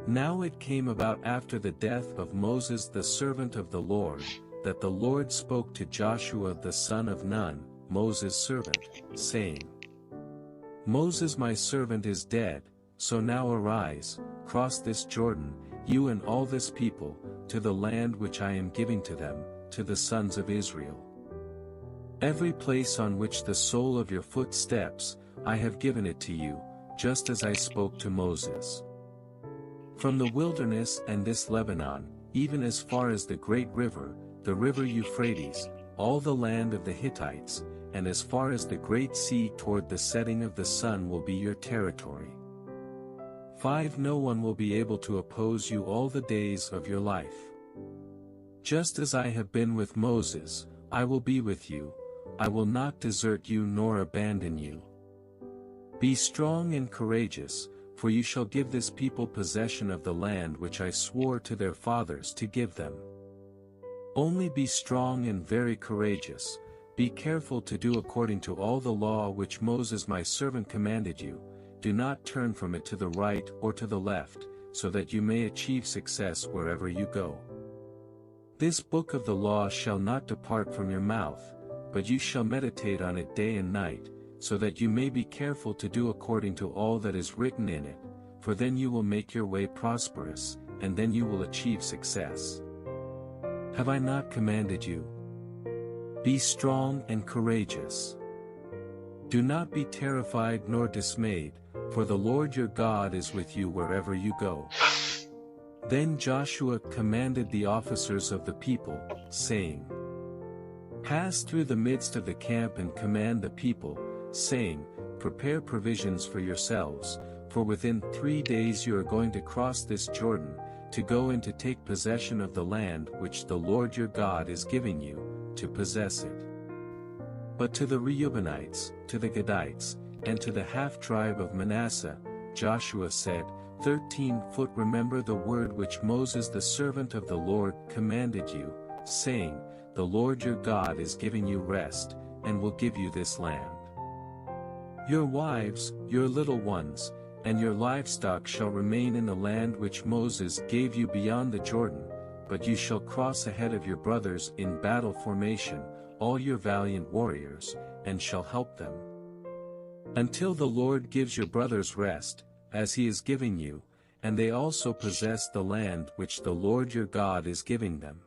Now it came about after the death of Moses the servant of the Lord, that the Lord spoke to Joshua the son of Nun, Moses' servant, saying, Moses my servant is dead, so now arise, cross this Jordan, you and all this people, to the land which I am giving to them, to the sons of Israel. Every place on which the sole of your foot steps, I have given it to you, just as I spoke to Moses. From the wilderness and this Lebanon, even as far as the great river, the river Euphrates, all the land of the Hittites, and as far as the great sea toward the setting of the sun will be your territory. 5 No one will be able to oppose you all the days of your life. Just as I have been with Moses, I will be with you, I will not desert you nor abandon you. Be strong and courageous, for you shall give this people possession of the land which I swore to their fathers to give them. Only be strong and very courageous, be careful to do according to all the law which Moses my servant commanded you, do not turn from it to the right or to the left, so that you may achieve success wherever you go. This book of the law shall not depart from your mouth, but you shall meditate on it day and night, so that you may be careful to do according to all that is written in it, for then you will make your way prosperous, and then you will achieve success. Have I not commanded you? Be strong and courageous. Do not be terrified nor dismayed, for the Lord your God is with you wherever you go. Then Joshua commanded the officers of the people, saying, Pass through the midst of the camp and command the people, saying, Prepare provisions for yourselves, for within 3 days you are going to cross this Jordan, to go and to take possession of the land which the Lord your God is giving you, to possess it. But to the Reubenites, to the Gadites, and to the half-tribe of Manasseh, Joshua said, 13 Remember the word which Moses the servant of the Lord commanded you, saying, The Lord your God is giving you rest, and will give you this land. Your wives, your little ones, and your livestock shall remain in the land which Moses gave you beyond the Jordan, but you shall cross ahead of your brothers in battle formation, all your valiant warriors, and shall help them. Until the Lord gives your brothers rest, as he is giving you, and they also possess the land which the Lord your God is giving them.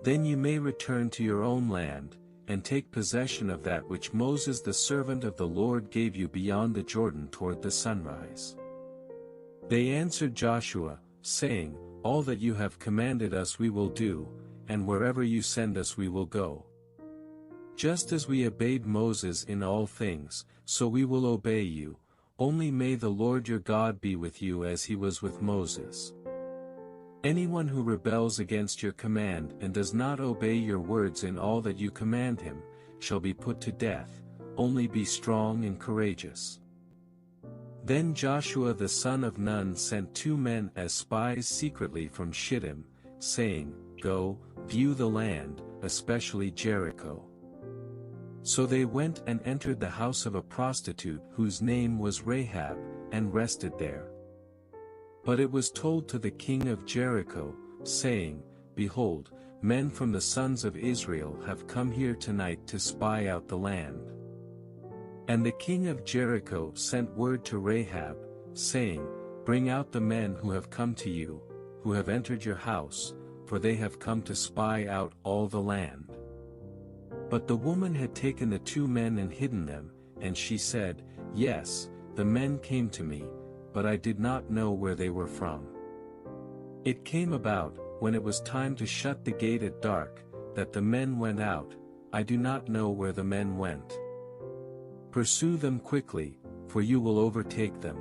Then you may return to your own land, and take possession of that which Moses the servant of the Lord gave you beyond the Jordan toward the sunrise. They answered Joshua, saying, All that you have commanded us we will do, and wherever you send us we will go. Just as we obeyed Moses in all things, so we will obey you, only may the Lord your God be with you as he was with Moses. Anyone who rebels against your command and does not obey your words in all that you command him, shall be put to death. Only be strong and courageous. Then Joshua the son of Nun sent 2 men as spies secretly from Shittim, saying, Go, view the land, especially Jericho. So they went and entered the house of a prostitute whose name was Rahab, and rested there. But it was told to the king of Jericho, saying, Behold, men from the sons of Israel have come here tonight to spy out the land. And the king of Jericho sent word to Rahab, saying, Bring out the men who have come to you, who have entered your house, for they have come to spy out all the land. But the woman had taken the 2 men and hidden them, and she said, Yes, the men came to me, but I did not know where they were from. It came about, when it was time to shut the gate at dark, that the men went out. I do not know where the men went. Pursue them quickly, for you will overtake them.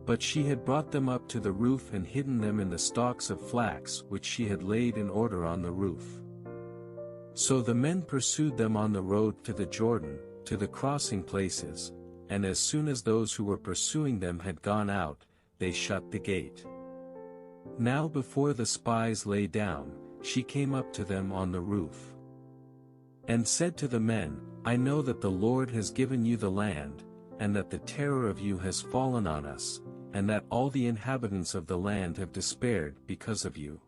But she had brought them up to the roof and hidden them in the stalks of flax which she had laid in order on the roof. So the men pursued them on the road to the Jordan, to the crossing places, and as soon as those who were pursuing them had gone out, they shut the gate. Now before the spies lay down, she came up to them on the roof, and said to the men, I know that the Lord has given you the land, and that the terror of you has fallen on us, and that all the inhabitants of the land have despaired because of you.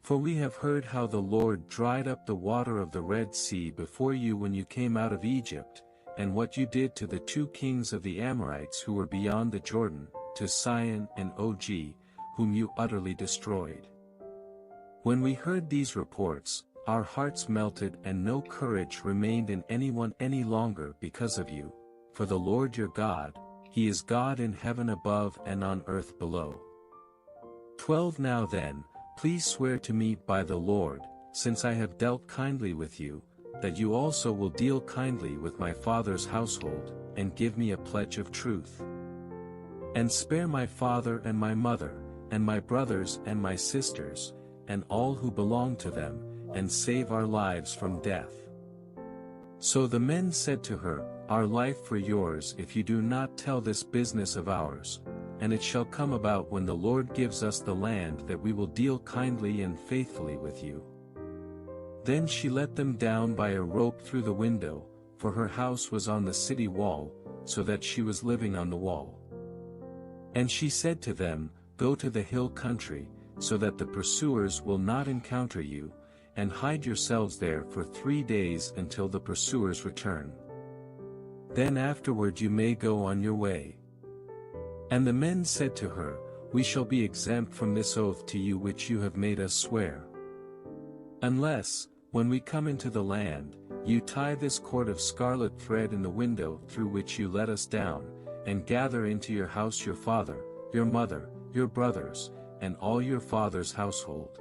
For we have heard how the Lord dried up the water of the Red Sea before you when you came out of Egypt, and what you did to the 2 kings of the Amorites who were beyond the Jordan, to Sihon and Og, whom you utterly destroyed. When we heard these reports, our hearts melted and no courage remained in anyone any longer because of you, for the Lord your God, he is God in heaven above and on earth below. 12 Now then, please swear to me by the Lord, since I have dealt kindly with you, that you also will deal kindly with my father's household, and give me a pledge of truth. And spare my father and my mother, and my brothers and my sisters, and all who belong to them, and save our lives from death. So the men said to her, Our life for yours if you do not tell this business of ours, and it shall come about when the Lord gives us the land that we will deal kindly and faithfully with you. Then she let them down by a rope through the window, for her house was on the city wall, so that she was living on the wall. And she said to them, Go to the hill country, so that the pursuers will not encounter you, and hide yourselves there for 3 days until the pursuers return. Then afterward you may go on your way. And the men said to her, We shall be exempt from this oath to you which you have made us swear. Unless, when we come into the land, you tie this cord of scarlet thread in the window through which you let us down, and gather into your house your father, your mother, your brothers, and all your father's household.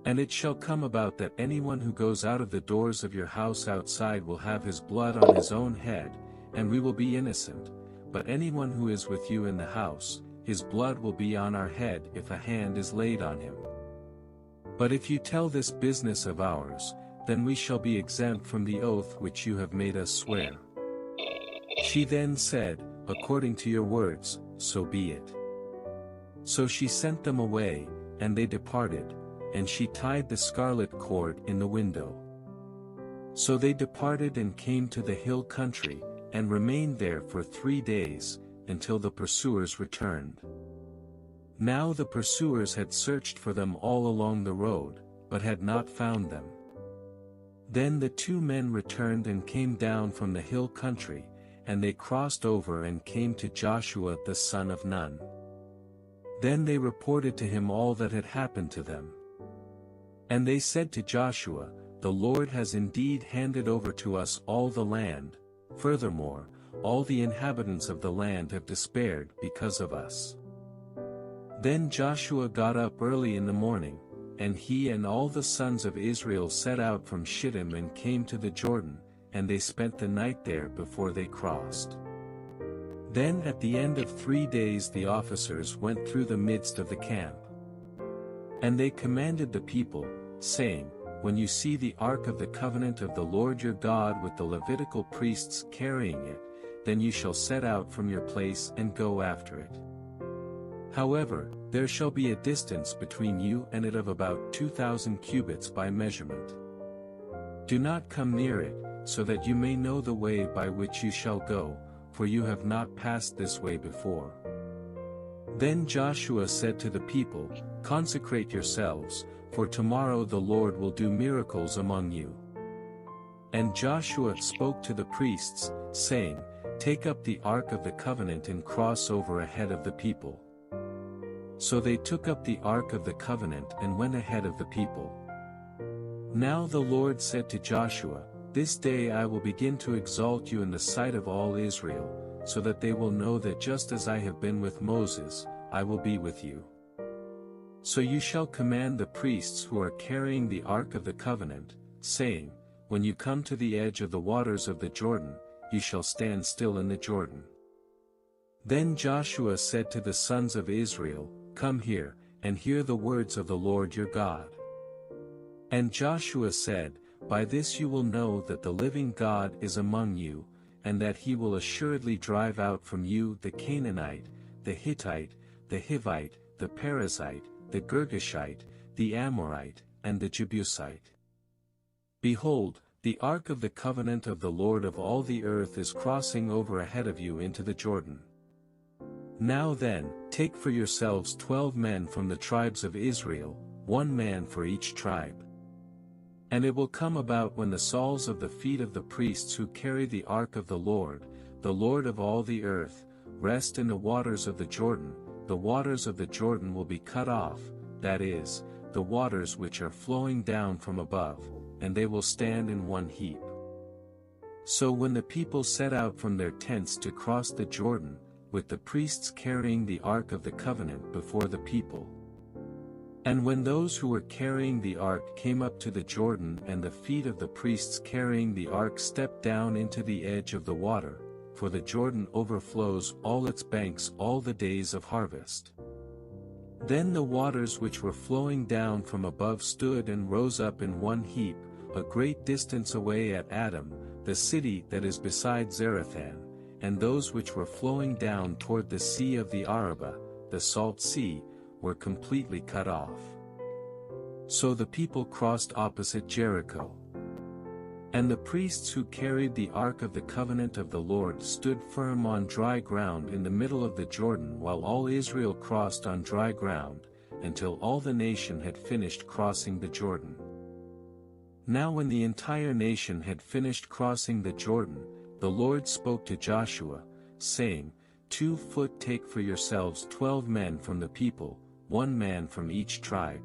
And it shall come about that anyone who goes out of the doors of your house outside will have his blood on his own head, and we will be innocent, but anyone who is with you in the house, his blood will be on our head if a hand is laid on him. But if you tell this business of ours, then we shall be exempt from the oath which you have made us swear. She then said, According to your words, so be it. So she sent them away, and they departed, and she tied the scarlet cord in the window. So they departed and came to the hill country, and remained there for 3 days, until the pursuers returned. Now the pursuers had searched for them all along the road, but had not found them. Then the 2 men returned and came down from the hill country, and they crossed over and came to Joshua the son of Nun. Then they reported to him all that had happened to them. And they said to Joshua, "The Lord has indeed handed over to us all the land, furthermore, all the inhabitants of the land have despaired because of us." Then Joshua got up early in the morning, and he and all the sons of Israel set out from Shittim and came to the Jordan, and they spent the night there before they crossed. Then at the end of 3 days the officers went through the midst of the camp. And they commanded the people, saying, "When you see the ark of the covenant of the Lord your God with the Levitical priests carrying it, then you shall set out from your place and go after it. However, there shall be a distance between you and it of about 2,000 cubits by measurement. Do not come near it, so that you may know the way by which you shall go, for you have not passed this way before." Then Joshua said to the people, "Consecrate yourselves, for tomorrow the Lord will do miracles among you." And Joshua spoke to the priests, saying, "Take up the ark of the covenant and cross over ahead of the people." So they took up the ark of the covenant and went ahead of the people. Now the Lord said to Joshua, "This day I will begin to exalt you in the sight of all Israel, so that they will know that just as I have been with Moses, I will be with you. So you shall command the priests who are carrying the ark of the covenant, saying, When you come to the edge of the waters of the Jordan, you shall stand still in the Jordan." Then Joshua said to the sons of Israel, "Come here, and hear the words of the Lord your God." And Joshua said, "By this you will know that the living God is among you, and that he will assuredly drive out from you the Canaanite, the Hittite, the Hivite, the Perizzite, the Girgashite, the Amorite, and the Jebusite. Behold, the ark of the covenant of the Lord of all the earth is crossing over ahead of you into the Jordan. Now then, take for yourselves 12 men from the tribes of Israel, 1 man for each tribe. And it will come about when the soles of the feet of the priests who carry the ark of the Lord of all the earth, rest in the waters of the waters of the Jordan will be cut off, that is, the waters which are flowing down from above, and they will stand in one heap." So when the people set out from their tents to cross the Jordan, with the priests carrying the ark of the covenant before the people. And when those who were carrying the ark came up to the Jordan and the feet of the priests carrying the ark stepped down into the edge of the water, for the Jordan overflows all its banks all the days of harvest. Then the waters which were flowing down from above stood and rose up in one heap, a great distance away at Adam, the city that is beside Zarethan, and those which were flowing down toward the sea of the Arabah, the salt sea, were completely cut off. So the people crossed opposite Jericho. And the priests who carried the ark of the covenant of the Lord stood firm on dry ground in the middle of the Jordan while all Israel crossed on dry ground, until all the nation had finished crossing the Jordan. Now when the entire nation had finished crossing the Jordan, the Lord spoke to Joshua, saying, 2 foot take for yourselves 12 men from the people, 1 man from each tribe.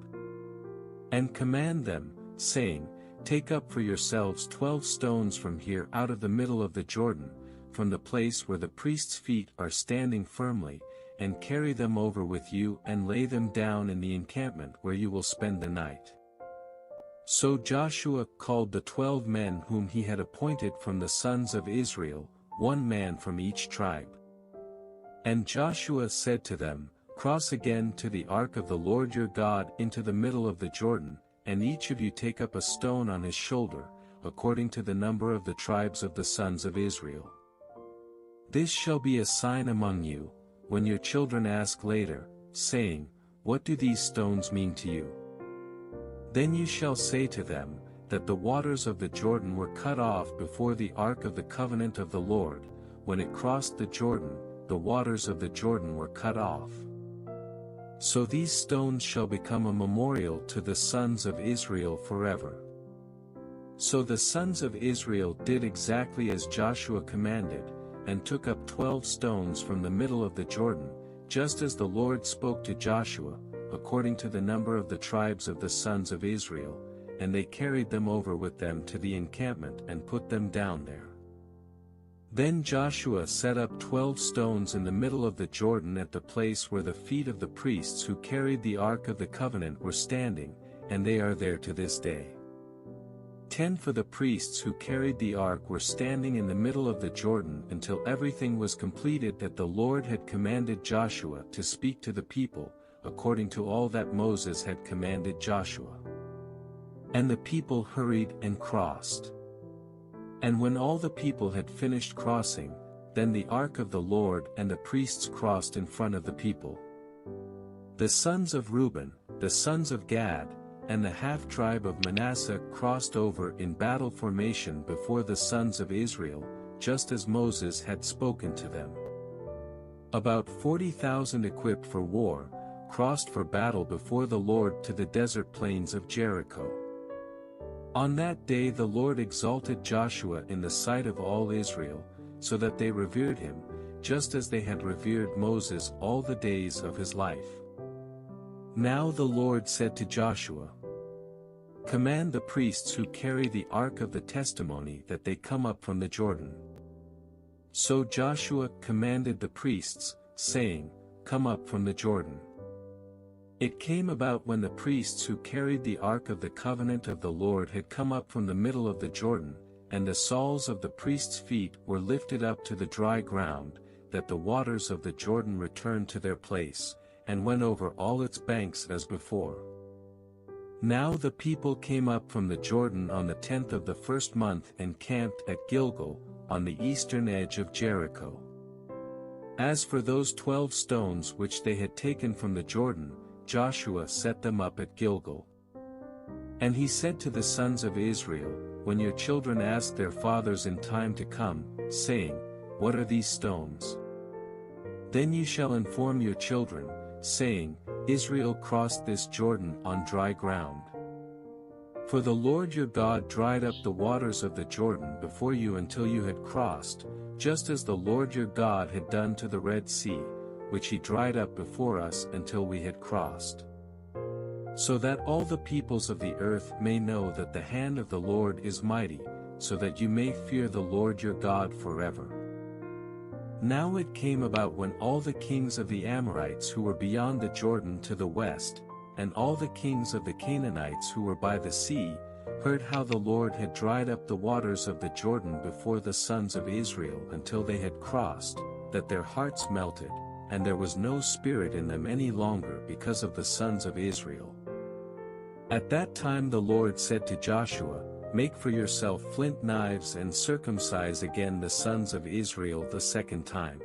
And command them, saying, Take up for yourselves 12 stones from here out of the middle of the Jordan, from the place where the priest's feet are standing firmly, and carry them over with you and lay them down in the encampment where you will spend the night. So Joshua called the 12 men whom he had appointed from the sons of Israel, 1 man from each tribe. And Joshua said to them, Cross again to the ark of the Lord your God into the middle of the Jordan, and each of you take up a stone on his shoulder, according to the number of the tribes of the sons of Israel. This shall be a sign among you, when your children ask later, saying, What do these stones mean to you? Then you shall say to them, that the waters of the Jordan were cut off before the ark of the covenant of the Lord, when it crossed the Jordan, the waters of the Jordan were cut off. So these stones shall become a memorial to the sons of Israel forever. So the sons of Israel did exactly as Joshua commanded, and took up 12 stones from the middle of the Jordan, just as the Lord spoke to Joshua, according to the number of the tribes of the sons of Israel, and they carried them over with them to the encampment and put them down there. Then Joshua set up 12 stones in the middle of the Jordan at the place where the feet of the priests who carried the Ark of the Covenant were standing, and they are there to this day. 10 for the priests who carried the ark were standing in the middle of the Jordan until everything was completed that the Lord had commanded Joshua to speak to the people, according to all that Moses had commanded Joshua. And the people hurried and crossed. And when all the people had finished crossing, then the ark of the Lord and the priests crossed in front of the people. The sons of Reuben, the sons of Gad, and the half-tribe of Manasseh crossed over in battle formation before the sons of Israel, just as Moses had spoken to them. About 40,000 equipped for war, crossed for battle before the Lord to the desert plains of Jericho. On that day the Lord exalted Joshua in the sight of all Israel, so that they revered him, just as they had revered Moses all the days of his life. Now the Lord said to Joshua, "Command the priests who carry the ark of the testimony that they come up from the Jordan." So Joshua commanded the priests, saying, "Come up from the Jordan." It came about when the priests who carried the ark of the covenant of the Lord had come up from the middle of the Jordan, and the soles of the priests' feet were lifted up to the dry ground, that the waters of the Jordan returned to their place, and went over all its banks as before. Now the people came up from the Jordan on the 10th of the first month and camped at Gilgal, on the eastern edge of Jericho. As for those 12 stones which they had taken from the Jordan, Joshua set them up at Gilgal. And he said to the sons of Israel, "When your children ask their fathers in time to come, saying, 'What are these stones?' then you shall inform your children, saying, 'Israel crossed this Jordan on dry ground.' For the Lord your God dried up the waters of the Jordan before you until you had crossed, just as the Lord your God had done to the Red Sea, which he dried up before us until we had crossed. So that all the peoples of the earth may know that the hand of the Lord is mighty, so that you may fear the Lord your God forever." Now it came about when all the kings of the Amorites who were beyond the Jordan to the west, and all the kings of the Canaanites who were by the sea, heard how the Lord had dried up the waters of the Jordan before the sons of Israel until they had crossed, that their hearts melted, and there was no spirit in them any longer because of the sons of Israel. At that time the Lord said to Joshua, "Make for yourself flint knives and circumcise again the sons of Israel the second time."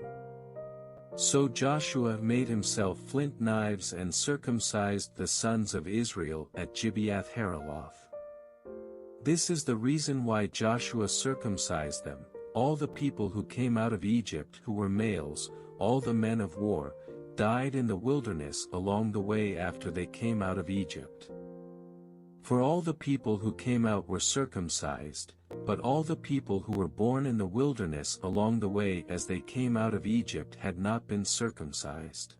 So Joshua made himself flint knives and circumcised the sons of Israel at Gibeath-Haraloth. This is the reason why Joshua circumcised them, all the people who came out of Egypt who were males, all the men of war, died in the wilderness along the way after they came out of Egypt. For all the people who came out were circumcised, but all the people who were born in the wilderness along the way as they came out of Egypt had not been circumcised.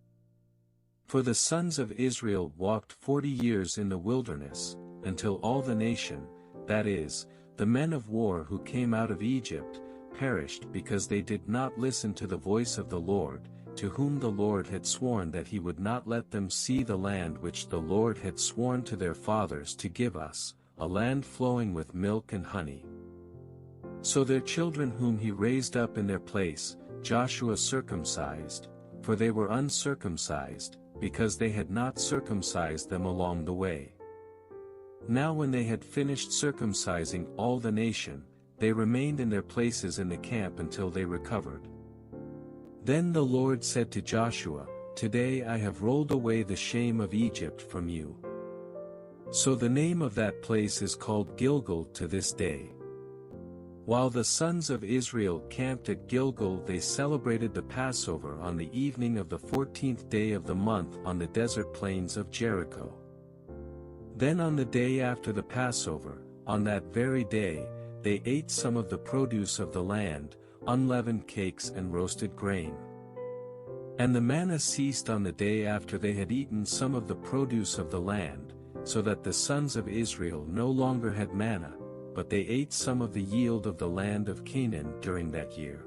For the sons of Israel walked 40 years in the wilderness, until all the nation, that is, the men of war who came out of Egypt, perished because they did not listen to the voice of the Lord, to whom the Lord had sworn that he would not let them see the land which the Lord had sworn to their fathers to give us, a land flowing with milk and honey. So their children whom he raised up in their place, Joshua circumcised, for they were uncircumcised, because they had not circumcised them along the way. Now when they had finished circumcising all the nation, they remained in their places in the camp until they recovered. Then the Lord said to Joshua, "Today I have rolled away the shame of Egypt from you." So the name of that place is called Gilgal to this day. While the sons of Israel camped at Gilgal, they celebrated the Passover on the evening of the 14th day of the month on the desert plains of Jericho. Then on the day after the Passover, on that very day, they ate some of the produce of the land, unleavened cakes and roasted grain. And the manna ceased on the day after they had eaten some of the produce of the land, so that the sons of Israel no longer had manna, but they ate some of the yield of the land of Canaan during that year.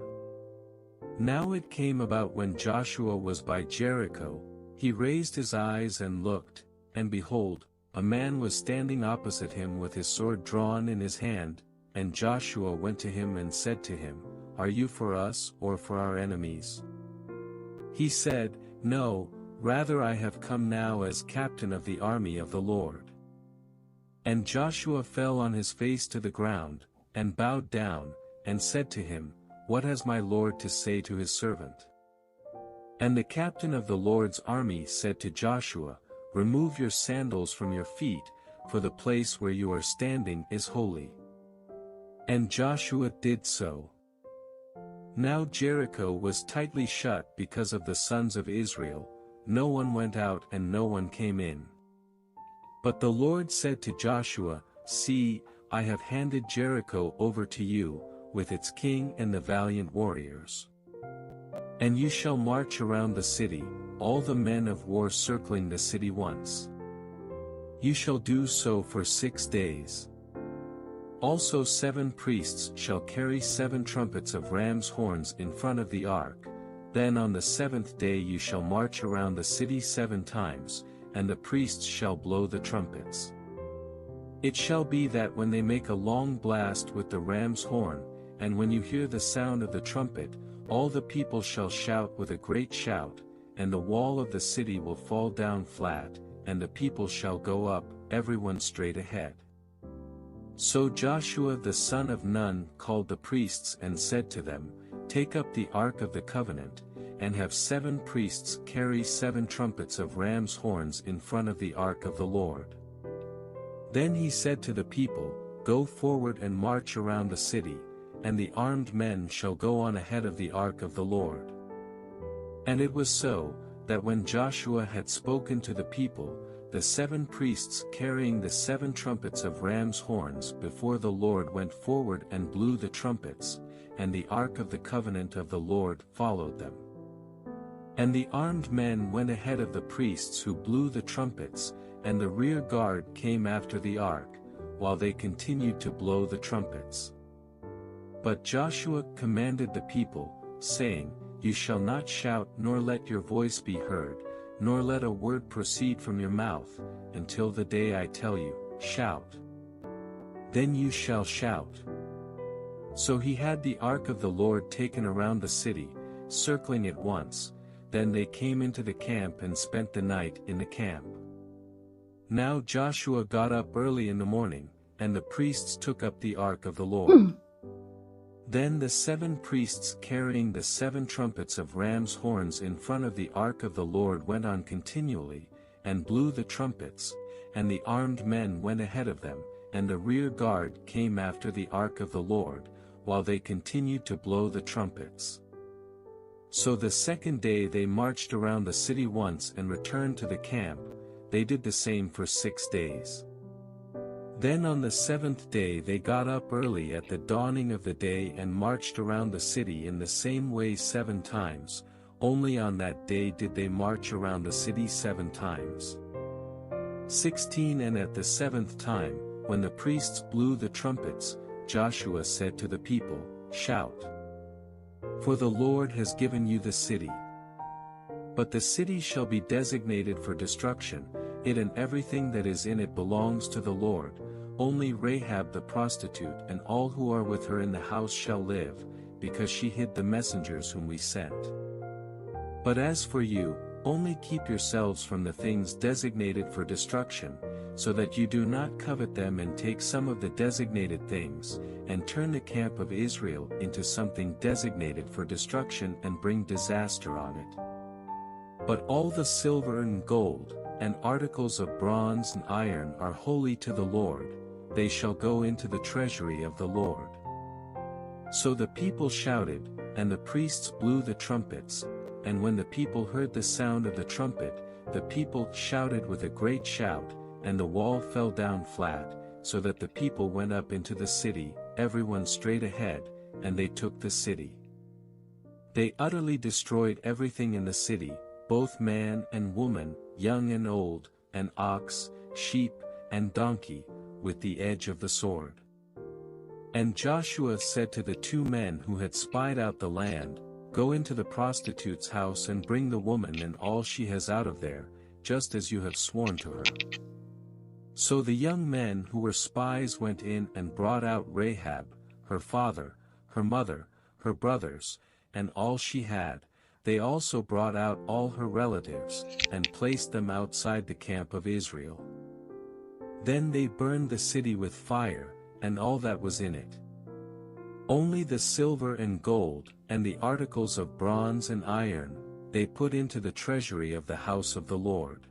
Now it came about when Joshua was by Jericho, he raised his eyes and looked, and behold, a man was standing opposite him with his sword drawn in his hand, and Joshua went to him and said to him, "Are you for us or for our enemies?" He said, "No, rather I have come now as captain of the army of the Lord." And Joshua fell on his face to the ground, and bowed down, and said to him, "What has my Lord to say to his servant?" And the captain of the Lord's army said to Joshua, "Remove your sandals from your feet, for the place where you are standing is holy." And Joshua did so. Now Jericho was tightly shut because of the sons of Israel, no one went out and no one came in. But the Lord said to Joshua, "See, I have handed Jericho over to you, with its king and the valiant warriors. And you shall march around the city, all the men of war circling the city once. You shall do so for 6 days. Also 7 priests shall carry 7 trumpets of ram's horns in front of the ark. Then on the 7th day you shall march around the city 7 times, and the priests shall blow the trumpets. It shall be that when they make a long blast with the ram's horn, and when you hear the sound of the trumpet, all the people shall shout with a great shout, and the wall of the city will fall down flat, and the people shall go up, everyone straight ahead." So Joshua the son of Nun called the priests and said to them, "Take up the ark of the covenant, and have 7 priests carry 7 trumpets of ram's horns in front of the ark of the Lord." Then he said to the people, "Go forward and march around the city, and the armed men shall go on ahead of the ark of the Lord." And it was so, that when Joshua had spoken to the people, the 7 priests carrying the 7 trumpets of ram's horns before the Lord went forward and blew the trumpets, and the ark of the covenant of the Lord followed them. And the armed men went ahead of the priests who blew the trumpets, and the rear guard came after the ark, while they continued to blow the trumpets. But Joshua commanded the people, saying, "You shall not shout nor let your voice be heard, nor let a word proceed from your mouth, until the day I tell you, shout. Then you shall shout." So he had the ark of the Lord taken around the city, circling it once. Then they came into the camp and spent the night in the camp. Now Joshua got up early in the morning, and the priests took up the ark of the Lord. Then the 7 priests carrying the 7 trumpets of ram's horns in front of the ark of the Lord went on continually, and blew the trumpets, and the armed men went ahead of them, and the rear guard came after the ark of the Lord, while they continued to blow the trumpets. So the 2nd day they marched around the city once and returned to the camp. They did the same for 6 days. Then on the 7th day they got up early at the dawning of the day and marched around the city in the same way 7 times, only on that day did they march around the city 7 times. 16 And at the 7th time, when the priests blew the trumpets, Joshua said to the people, "Shout! For the Lord has given you the city. But the city shall be designated for destruction, it and everything that is in it belongs to the Lord, only Rahab the prostitute and all who are with her in the house shall live, because she hid the messengers whom we sent. But as for you, only keep yourselves from the things designated for destruction, so that you do not covet them and take some of the designated things, and turn the camp of Israel into something designated for destruction and bring disaster on it. But all the silver and gold, and articles of bronze and iron are holy to the Lord, they shall go into the treasury of the Lord. So the people shouted, and the priests blew the trumpets, and when the people heard the sound of the trumpet, the people shouted with a great shout, and the wall fell down flat, so that the people went up into the city, everyone straight ahead, and they took the city. They utterly destroyed everything in the city, both man and woman, young and old, and ox, sheep, and donkey, with the edge of the sword. And Joshua said to the 2 men who had spied out the land, "Go into the prostitute's house and bring the woman and all she has out of there, just as you have sworn to her." So the young men who were spies went in and brought out Rahab, her father, her mother, her brothers, and all she had. They also brought out all her relatives, and placed them outside the camp of Israel. Then they burned the city with fire, and all that was in it. Only the silver and gold, and the articles of bronze and iron, they put into the treasury of the house of the Lord.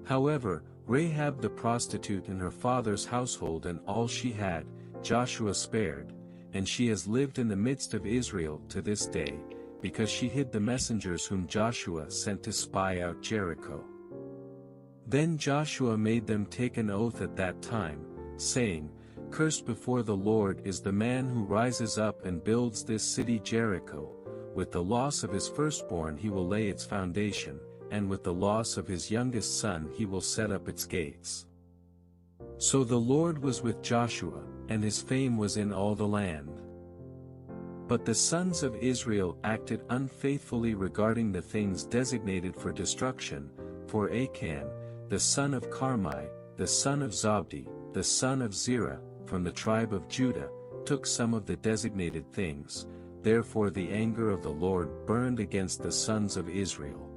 However, Rahab the prostitute and her father's household and all she had, Joshua spared, and she has lived in the midst of Israel to this day, because she hid the messengers whom Joshua sent to spy out Jericho. Then Joshua made them take an oath at that time, saying, "Cursed before the Lord is the man who rises up and builds this city Jericho. With the loss of his firstborn he will lay its foundation, and with the loss of his youngest son he will set up its gates." So the Lord was with Joshua, and his fame was in all the land. But the sons of Israel acted unfaithfully regarding the things designated for destruction, for Achan, the son of Carmi, the son of Zabdi, the son of Zerah, from the tribe of Judah, took some of the designated things. Therefore the anger of the Lord burned against the sons of Israel.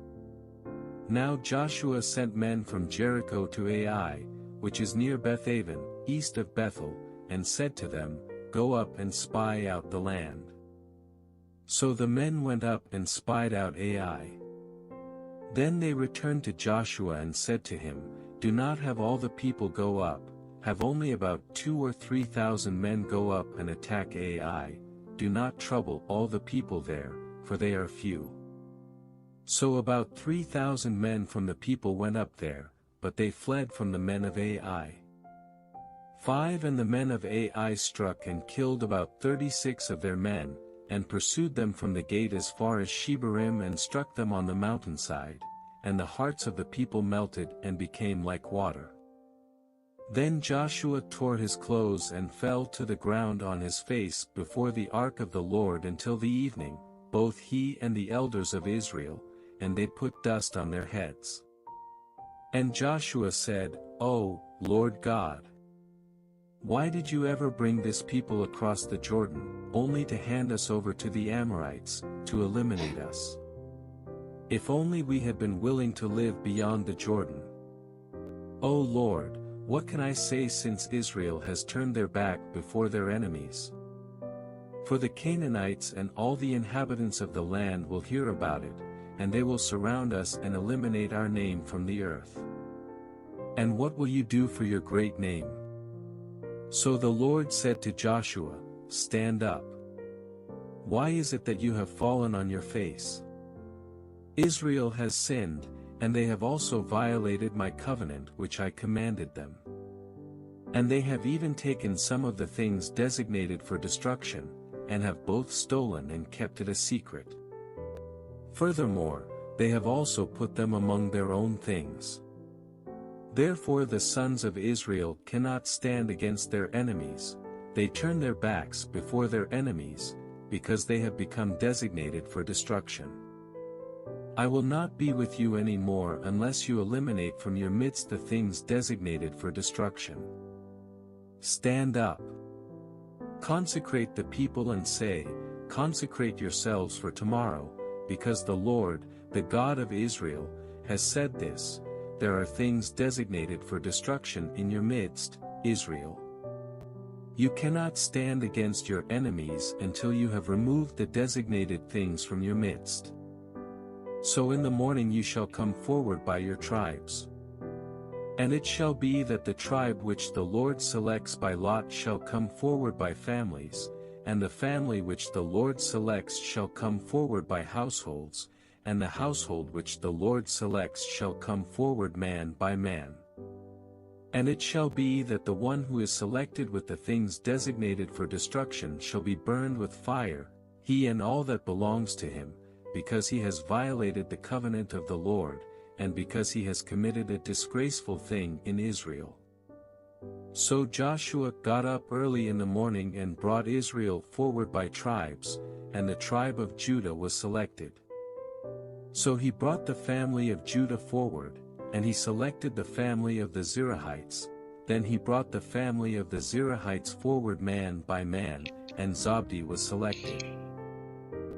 Now Joshua sent men from Jericho to Ai, which is near Bethaven, east of Bethel, and said to them, "Go up and spy out the land." So the men went up and spied out Ai. Then they returned to Joshua and said to him, "Do not have all the people go up, have only about 2,000 or 3,000 men go up and attack Ai, do not trouble all the people there, for they are few." So about 3,000 men from the people went up there, but they fled from the men of Ai. 5 And the men of Ai struck and killed about 36 of their men, and pursued them from the gate as far as Shebarim and struck them on the mountainside, and the hearts of the people melted and became like water. Then Joshua tore his clothes and fell to the ground on his face before the ark of the Lord until the evening, both he and the elders of Israel, and they put dust on their heads. And Joshua said, "O Lord God, why did you ever bring this people across the Jordan, only to hand us over to the Amorites, to eliminate us? If only we had been willing to live beyond the Jordan. O Lord, what can I say since Israel has turned their back before their enemies? For the Canaanites and all the inhabitants of the land will hear about it, and they will surround us and eliminate our name from the earth. And what will you do for your great name?" So the Lord said to Joshua, "Stand up. Why is it that you have fallen on your face? Israel has sinned, and they have also violated my covenant which I commanded them. And they have even taken some of the things designated for destruction, and have both stolen and kept it a secret. Furthermore, they have also put them among their own things. Therefore the sons of Israel cannot stand against their enemies, they turn their backs before their enemies, because they have become designated for destruction. I will not be with you any more unless you eliminate from your midst the things designated for destruction. Stand up. Consecrate the people and say, consecrate yourselves for tomorrow, because the Lord, the God of Israel, has said this, there are things designated for destruction in your midst, Israel. You cannot stand against your enemies until you have removed the designated things from your midst. So in the morning you shall come forward by your tribes. And it shall be that the tribe which the Lord selects by lot shall come forward by families, and the family which the Lord selects shall come forward by households, and the household which the Lord selects shall come forward man by man. And it shall be that the one who is selected with the things designated for destruction shall be burned with fire, he and all that belongs to him, because he has violated the covenant of the Lord, and because he has committed a disgraceful thing in Israel. So Joshua got up early in the morning and brought Israel forward by tribes, and the tribe of Judah was selected. So he brought the family of Judah forward, and he selected the family of the Zerahites. Then he brought the family of the Zerahites forward man by man, and Zabdi was selected.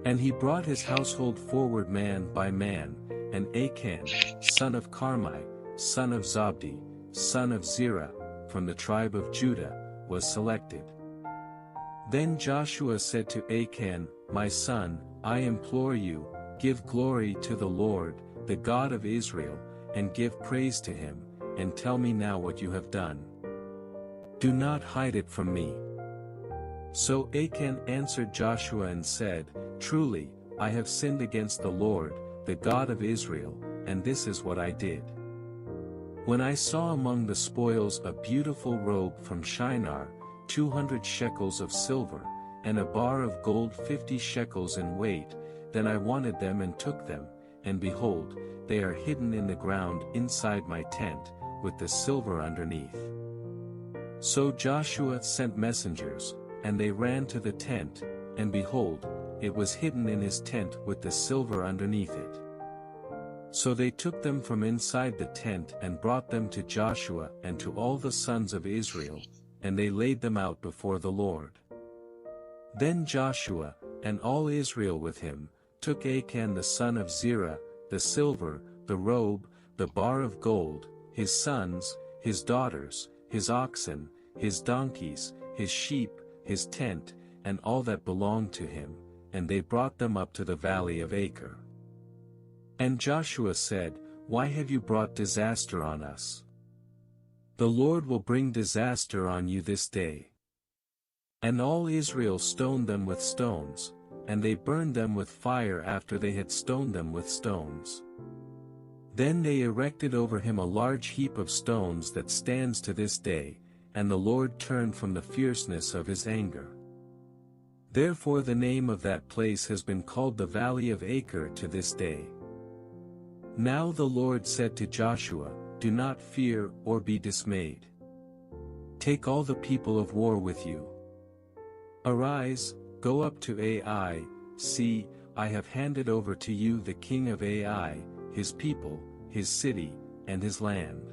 And he brought his household forward man by man, and Achan, son of Carmi, son of Zabdi, son of Zerah, from the tribe of Judah, was selected. Then Joshua said to Achan, "My son, I implore you, give glory to the Lord, the God of Israel, and give praise to him, and tell me now what you have done. Do not hide it from me." So Achan answered Joshua and said, "Truly, I have sinned against the Lord, the God of Israel, and this is what I did. When I saw among the spoils a beautiful robe from Shinar, 200 shekels of silver, and a bar of gold 50 shekels in weight, then I wanted them and took them, and behold, they are hidden in the ground inside my tent, with the silver underneath." So Joshua sent messengers, and they ran to the tent, and behold, it was hidden in his tent with the silver underneath it. So they took them from inside the tent and brought them to Joshua and to all the sons of Israel, and they laid them out before the Lord. Then Joshua, and all Israel with him, took Achan the son of Zerah, the silver, the robe, the bar of gold, his sons, his daughters, his oxen, his donkeys, his sheep, his tent, and all that belonged to him, and they brought them up to the valley of Achor. And Joshua said, "Why have you brought disaster on us? The Lord will bring disaster on you this day." And all Israel stoned them with stones, and they burned them with fire after they had stoned them with stones. Then they erected over him a large heap of stones that stands to this day, and the Lord turned from the fierceness of his anger. Therefore the name of that place has been called the Valley of Achor to this day. Now the Lord said to Joshua, "Do not fear or be dismayed. Take all the people of war with you. Arise, go up to Ai, see, I have handed over to you the king of Ai, his people, his city, and his land.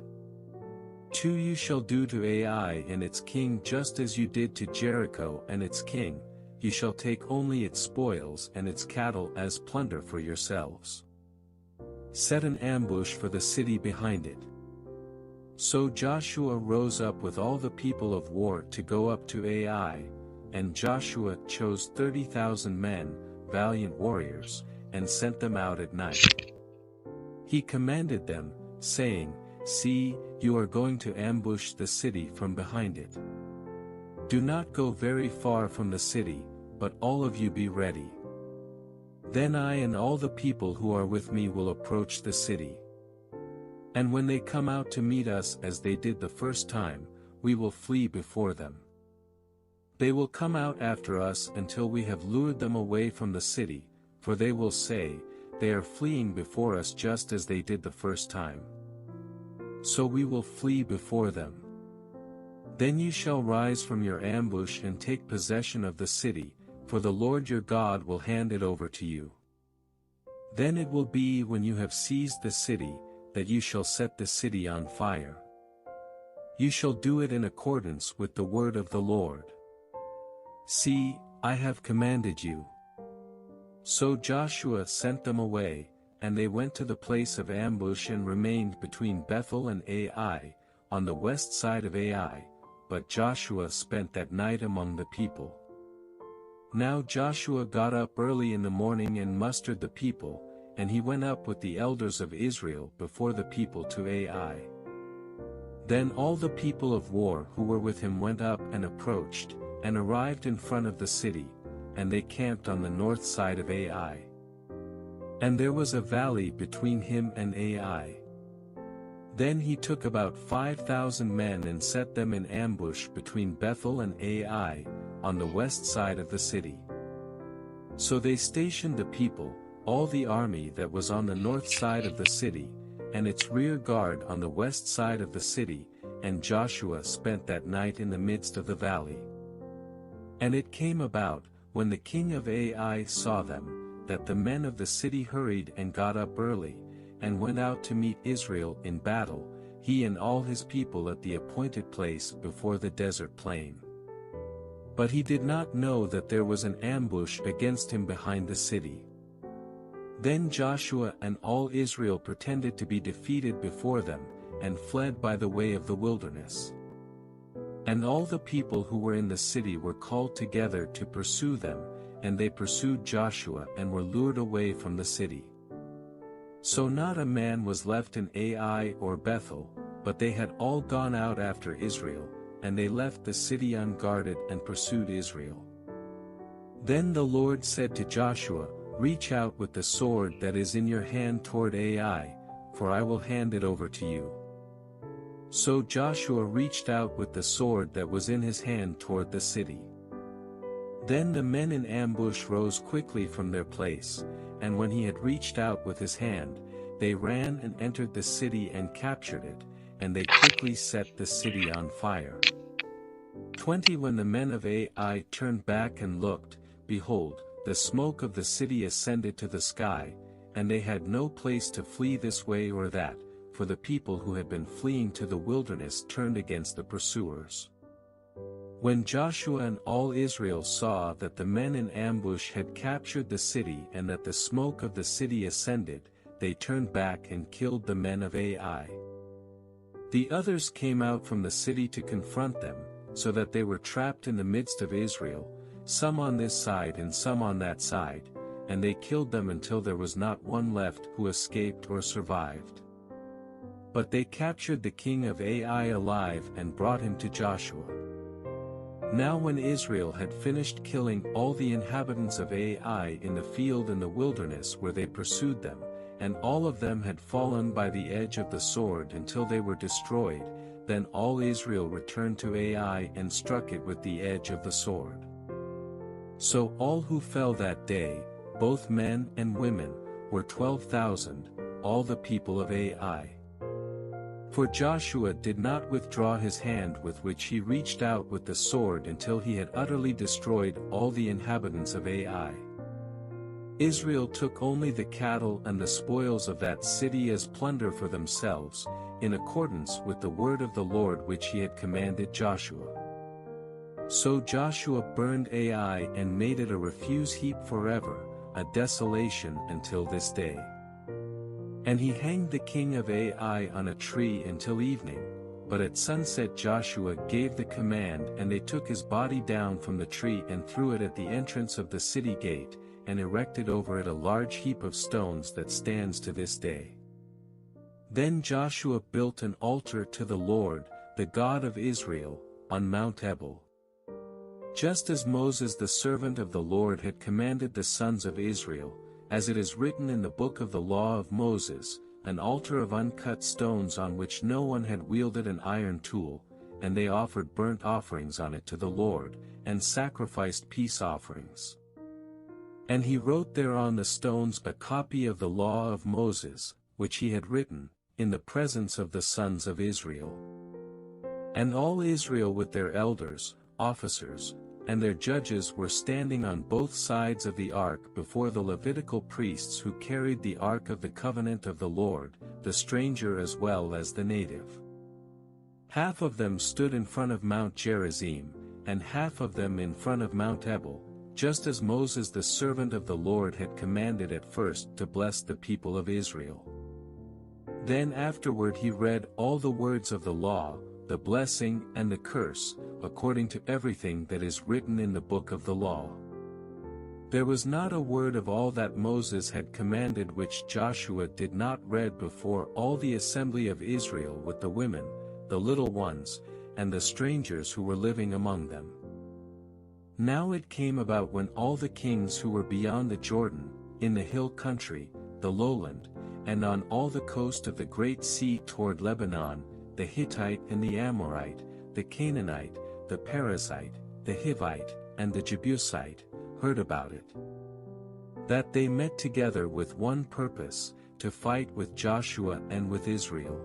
To you shall do to Ai and its king just as you did to Jericho and its king, you shall take only its spoils and its cattle as plunder for yourselves. Set an ambush for the city behind it." So Joshua rose up with all the people of war to go up to Ai, and Joshua chose 30,000 men, valiant warriors, and sent them out at night. He commanded them, saying, "See, you are going to ambush the city from behind it. Do not go very far from the city, but all of you be ready. Then I and all the people who are with me will approach the city. And when they come out to meet us as they did the first time, we will flee before them. They will come out after us until we have lured them away from the city, for they will say, 'They are fleeing before us just as they did the first time.' So we will flee before them. Then you shall rise from your ambush and take possession of the city, for the Lord your God will hand it over to you. Then it will be when you have seized the city, that you shall set the city on fire. You shall do it in accordance with the word of the Lord. See, I have commanded you." So Joshua sent them away, and they went to the place of ambush and remained between Bethel and Ai, on the west side of Ai, but Joshua spent that night among the people. Now Joshua got up early in the morning and mustered the people, and he went up with the elders of Israel before the people to Ai. Then all the people of war who were with him went up and approached, and arrived in front of the city, and they camped on the north side of Ai. And there was a valley between him and Ai. Then he took about 5,000 men and set them in ambush between Bethel and Ai, on the west side of the city. So they stationed the people, all the army that was on the north side of the city, and its rear guard on the west side of the city, and Joshua spent that night in the midst of the valley. And it came about, when the king of Ai saw them, that the men of the city hurried and got up early, and went out to meet Israel in battle, he and all his people at the appointed place before the desert plain. But he did not know that there was an ambush against him behind the city. Then Joshua and all Israel pretended to be defeated before them, and fled by the way of the wilderness. And all the people who were in the city were called together to pursue them, and they pursued Joshua and were lured away from the city. So not a man was left in Ai or Bethel, but they had all gone out after Israel, and they left the city unguarded and pursued Israel. Then the Lord said to Joshua, "Reach out with the sword that is in your hand toward Ai, for I will hand it over to you." So Joshua reached out with the sword that was in his hand toward the city. Then the men in ambush rose quickly from their place, and when he had reached out with his hand, they ran and entered the city and captured it, and they quickly set the city on fire. 20 When the men of Ai turned back and looked, behold, the smoke of the city ascended to the sky, and they had no place to flee this way or that, for the people who had been fleeing to the wilderness turned against the pursuers. When Joshua and all Israel saw that the men in ambush had captured the city and that the smoke of the city ascended, they turned back and killed the men of Ai. The others came out from the city to confront them, so that they were trapped in the midst of Israel, some on this side and some on that side, and they killed them until there was not one left who escaped or survived. But they captured the king of Ai alive and brought him to Joshua. Now when Israel had finished killing all the inhabitants of Ai in the field in the wilderness where they pursued them, and all of them had fallen by the edge of the sword until they were destroyed, then all Israel returned to Ai and struck it with the edge of the sword. So all who fell that day, both men and women, were 12,000, all the people of Ai. For Joshua did not withdraw his hand with which he reached out with the sword until he had utterly destroyed all the inhabitants of Ai. Israel took only the cattle and the spoils of that city as plunder for themselves, in accordance with the word of the Lord which he had commanded Joshua. So Joshua burned Ai and made it a refuse heap forever, a desolation until this day. And he hanged the king of Ai on a tree until evening, but at sunset Joshua gave the command and they took his body down from the tree and threw it at the entrance of the city gate, and erected over it a large heap of stones that stands to this day. Then Joshua built an altar to the Lord, the God of Israel, on Mount Ebal. Just as Moses the servant of the Lord had commanded the sons of Israel, as it is written in the book of the law of Moses, an altar of uncut stones on which no one had wielded an iron tool, and they offered burnt offerings on it to the Lord, and sacrificed peace offerings. And he wrote there on the stones a copy of the law of Moses, which he had written, in the presence of the sons of Israel. And all Israel with their elders, officers, and their judges were standing on both sides of the ark before the Levitical priests who carried the ark of the covenant of the Lord, the stranger as well as the native. Half of them stood in front of Mount Gerizim, and half of them in front of Mount Ebal, just as Moses the servant of the Lord had commanded at first to bless the people of Israel. Then afterward he read all the words of the law, the blessing and the curse, according to everything that is written in the book of the law. There was not a word of all that Moses had commanded which Joshua did not read before all the assembly of Israel with the women, the little ones, and the strangers who were living among them. Now it came about when all the kings who were beyond the Jordan, in the hill country, the lowland, and on all the coast of the great sea toward Lebanon, the Hittite and the Amorite, the Canaanite, the Perizzite, the Hivite, and the Jebusite, heard about it, that they met together with one purpose, to fight with Joshua and with Israel.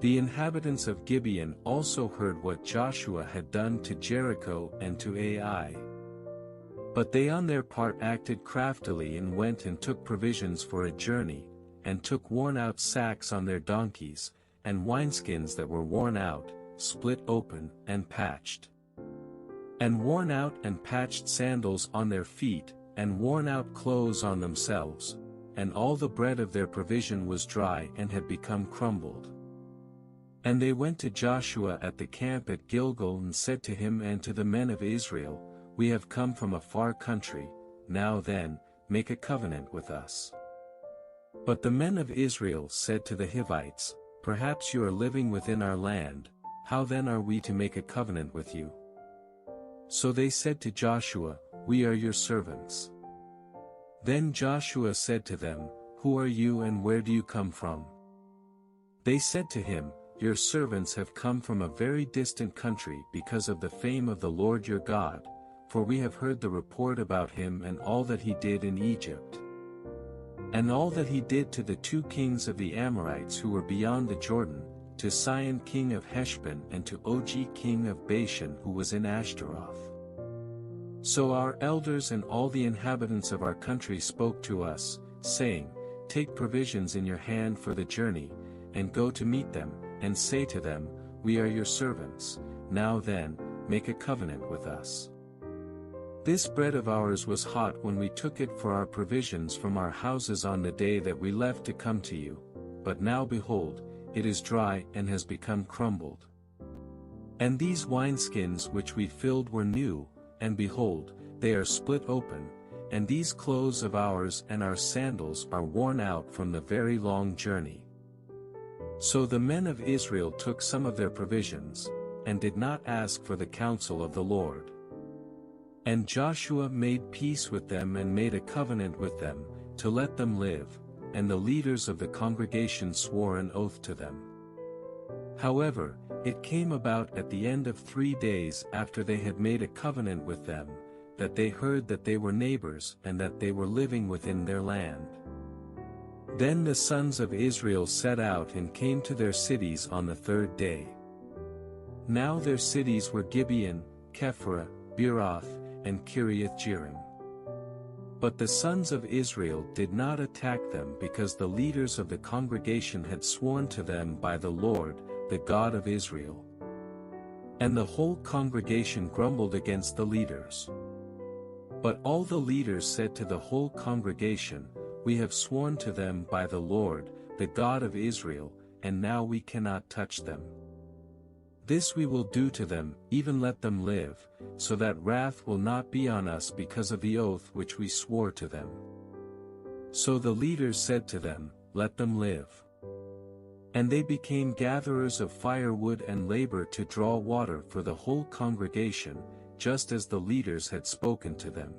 The inhabitants of Gibeon also heard what Joshua had done to Jericho and to Ai. But they on their part acted craftily and went and took provisions for a journey, and took worn-out sacks on their donkeys, and wineskins that were worn out, split open, and patched. And worn out and patched sandals on their feet, and worn-out clothes on themselves, and all the bread of their provision was dry and had become crumbled. And they went to Joshua at the camp at Gilgal and said to him and to the men of Israel, We have come from a far country, now then, make a covenant with us. But the men of Israel said to the Hivites, Perhaps you are living within our land, how then are we to make a covenant with you? So they said to Joshua, We are your servants. Then Joshua said to them, Who are you and where do you come from? They said to him, Your servants have come from a very distant country because of the fame of the Lord your God, for we have heard the report about him and all that he did in Egypt, and all that he did to the 2 kings of the Amorites who were beyond the Jordan, to Sihon king of Heshbon and to Og king of Bashan who was in Ashtaroth. So our elders and all the inhabitants of our country spoke to us, saying, Take provisions in your hand for the journey, and go to meet them, and say to them, We are your servants, now then, make a covenant with us. This bread of ours was hot when we took it for our provisions from our houses on the day that we left to come to you, but now behold, it is dry and has become crumbled. And these wineskins which we filled were new, and behold, they are split open, and these clothes of ours and our sandals are worn out from the very long journey. So the men of Israel took some of their provisions, and did not ask for the counsel of the Lord. And Joshua made peace with them and made a covenant with them, to let them live, and the leaders of the congregation swore an oath to them. However, it came about at the end of 3 days after they had made a covenant with them, that they heard that they were neighbors and that they were living within their land. Then the sons of Israel set out and came to their cities on the 3rd day. Now their cities were Gibeon, Kephirah, Beeroth, and Kiriath-Jearim. But the sons of Israel did not attack them because the leaders of the congregation had sworn to them by the Lord, the God of Israel. And the whole congregation grumbled against the leaders. But all the leaders said to the whole congregation, We have sworn to them by the Lord, the God of Israel, and now we cannot touch them. This we will do to them, even let them live, so that wrath will not be on us because of the oath which we swore to them. So the leaders said to them, Let them live. And they became gatherers of firewood and labor to draw water for the whole congregation, just as the leaders had spoken to them.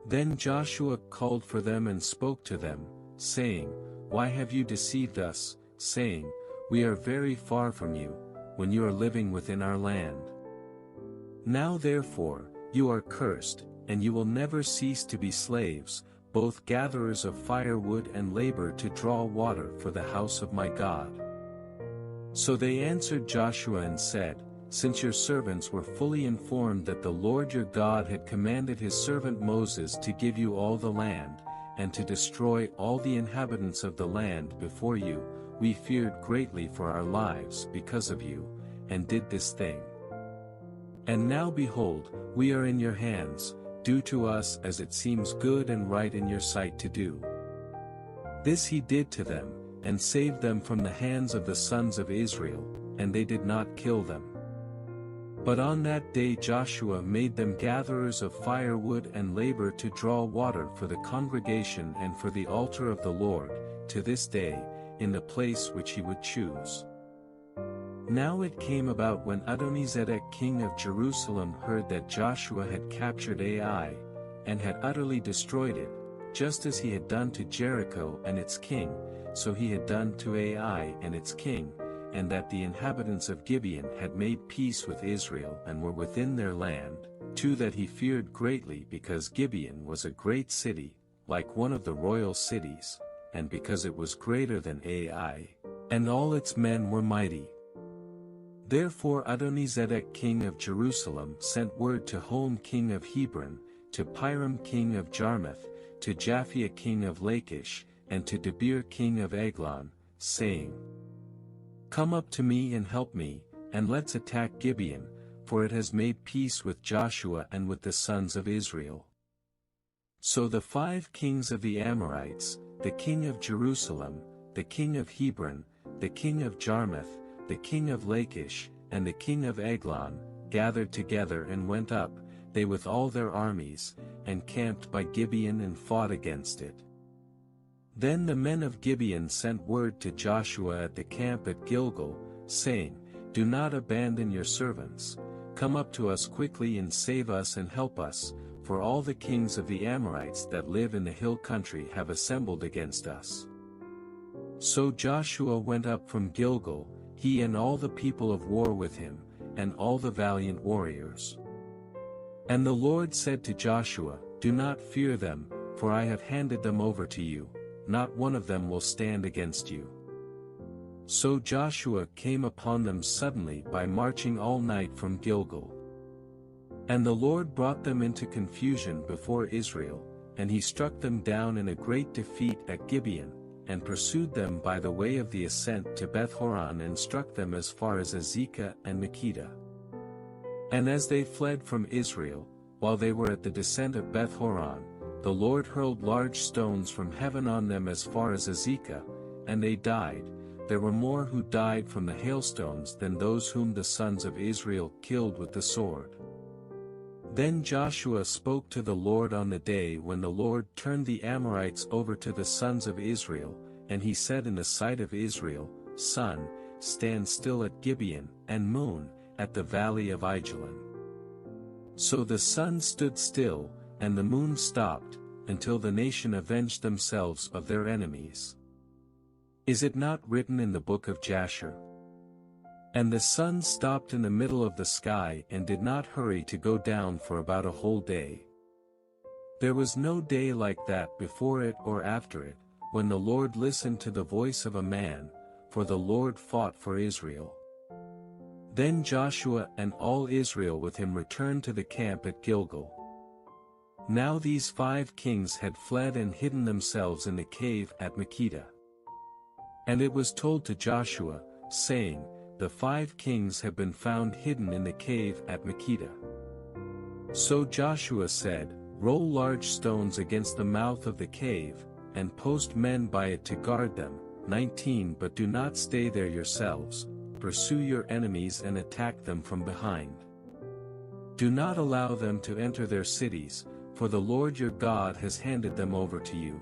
Then Joshua called for them and spoke to them, saying, Why have you deceived us, saying, We are very far from you, when you are living within our land? Now therefore, you are cursed, and you will never cease to be slaves, both gatherers of firewood and labor to draw water for the house of my God. So they answered Joshua and said, Since your servants were fully informed that the Lord your God had commanded his servant Moses to give you all the land, and to destroy all the inhabitants of the land before you, we feared greatly for our lives because of you, and did this thing. And now behold, we are in your hands, do to us as it seems good and right in your sight to do. This he did to them, and saved them from the hands of the sons of Israel, and they did not kill them. But on that day Joshua made them gatherers of firewood and labor to draw water for the congregation and for the altar of the Lord, to this day, in the place which he would choose. Now it came about when Adonizedek king of Jerusalem heard that Joshua had captured Ai, and had utterly destroyed it, just as he had done to Jericho and its king, so he had done to Ai and its king, and that the inhabitants of Gibeon had made peace with Israel and were within their land, too that he feared greatly because Gibeon was a great city, like one of the royal cities, and because it was greater than Ai, and all its men were mighty. Therefore Adonizedek king of Jerusalem sent word to Holm king of Hebron, to Piram king of Jarmuth, to Japhia king of Lachish, and to Debir king of Eglon, saying, Come up to me and help me, and let's attack Gibeon, for it has made peace with Joshua and with the sons of Israel. So the 5 kings of the Amorites, the king of Jerusalem, the king of Hebron, the king of Jarmuth, the king of Lachish, and the king of Eglon, gathered together and went up, they with all their armies, and camped by Gibeon and fought against it. Then the men of Gibeon sent word to Joshua at the camp at Gilgal, saying, Do not abandon your servants, come up to us quickly and save us and help us, for all the kings of the Amorites that live in the hill country have assembled against us. So Joshua went up from Gilgal, he and all the people of war with him, and all the valiant warriors. And the Lord said to Joshua, Do not fear them, for I have handed them over to you, not one of them will stand against you. So Joshua came upon them suddenly by marching all night from Gilgal. And the Lord brought them into confusion before Israel, and he struck them down in a great defeat at Gibeon, and pursued them by the way of the ascent to Beth-horon and struck them as far as Azekah and Makkedah. And as they fled from Israel, while they were at the descent of Beth-horon, the Lord hurled large stones from heaven on them as far as Azekah, and they died. There were more who died from the hailstones than those whom the sons of Israel killed with the sword. Then Joshua spoke to the Lord on the day when the Lord turned the Amorites over to the sons of Israel, and he said in the sight of Israel, Sun, stand still at Gibeon, and moon, at the valley of Ajalon. So the sun stood still, and the moon stopped, until the nation avenged themselves of their enemies. Is it not written in the book of Jasher? And the sun stopped in the middle of the sky and did not hurry to go down for about a whole day. There was no day like that before it or after it, when the Lord listened to the voice of a man, for the Lord fought for Israel. Then Joshua and all Israel with him returned to the camp at Gilgal. Now these 5 kings had fled and hidden themselves in the cave at Makkedah. And it was told to Joshua, saying, The 5 kings have been found hidden in the cave at Makkedah. So Joshua said, Roll large stones against the mouth of the cave, and post men by it to guard them. 19 But do not stay there yourselves, pursue your enemies and attack them from behind. Do not allow them to enter their cities, for the Lord your God has handed them over to you.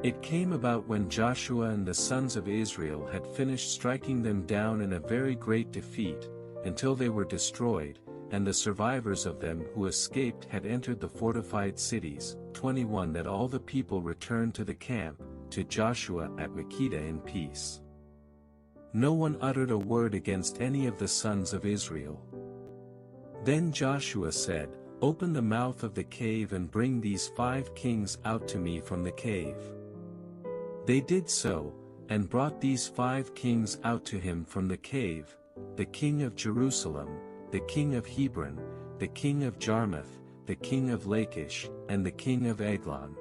It came about when Joshua and the sons of Israel had finished striking them down in a very great defeat, until they were destroyed, and the survivors of them who escaped had entered the fortified cities, 21 that all the people returned to the camp, to Joshua at Makkedah in peace. No one uttered a word against any of the sons of Israel. Then Joshua said, Open the mouth of the cave and bring these 5 kings out to me from the cave. They did so, and brought these 5 kings out to him from the cave, the king of Jerusalem, the king of Hebron, the king of Jarmuth, the king of Lachish, and the king of Eglon.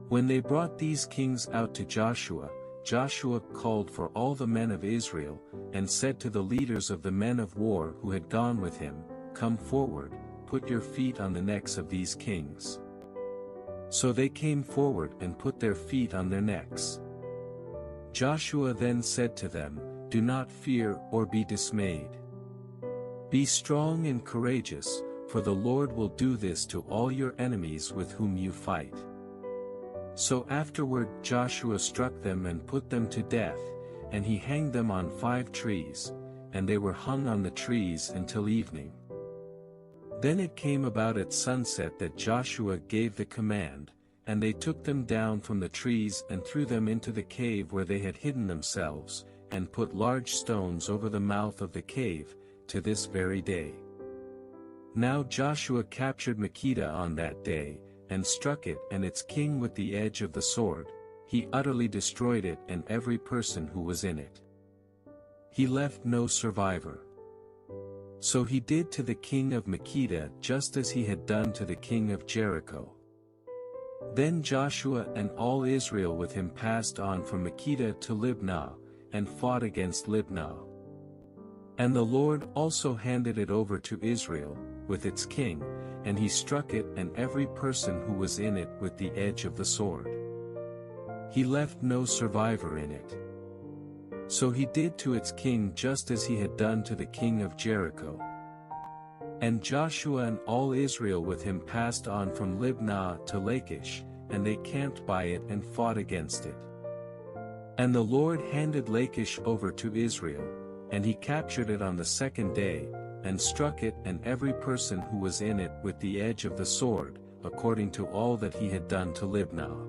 When they brought these kings out to Joshua, Joshua called for all the men of Israel, and said to the leaders of the men of war who had gone with him, Come forward, put your feet on the necks of these kings. So they came forward and put their feet on their necks. Joshua then said to them, Do not fear or be dismayed. Be strong and courageous, for the Lord will do this to all your enemies with whom you fight. So afterward Joshua struck them and put them to death, and he hanged them on 5 trees, and they were hung on the trees until evening. Then it came about at sunset that Joshua gave the command, and they took them down from the trees and threw them into the cave where they had hidden themselves, and put large stones over the mouth of the cave, to this very day. Now Joshua captured Makkedah on that day, and struck it and its king with the edge of the sword. He utterly destroyed it and every person who was in it. He left no survivor. So he did to the king of Makkedah just as he had done to the king of Jericho. Then Joshua and all Israel with him passed on from Makkedah to Libnah, and fought against Libnah. And the Lord also handed it over to Israel, with its king, and he struck it and every person who was in it with the edge of the sword. He left no survivor in it. So he did to its king just as he had done to the king of Jericho. And Joshua and all Israel with him passed on from Libnah to Lachish, and they camped by it and fought against it. And the Lord handed Lachish over to Israel, and he captured it on the 2nd day, and struck it and every person who was in it with the edge of the sword, according to all that he had done to Libnah.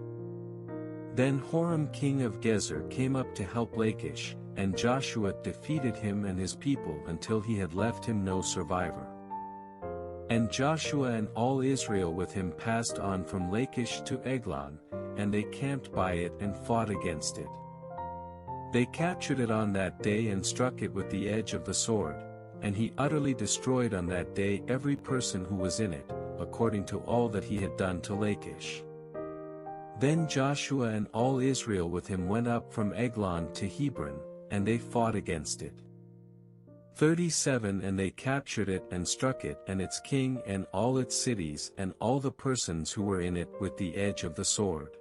Then Horam king of Gezer came up to help Lachish, and Joshua defeated him and his people until he had left him no survivor. And Joshua and all Israel with him passed on from Lachish to Eglon, and they camped by it and fought against it. They captured it on that day and struck it with the edge of the sword, and he utterly destroyed on that day every person who was in it, according to all that he had done to Lachish. Then Joshua and all Israel with him went up from Eglon to Hebron, and they fought against it. 37 And they captured it and struck it and its king and all its cities and all the persons who were in it with the edge of the sword.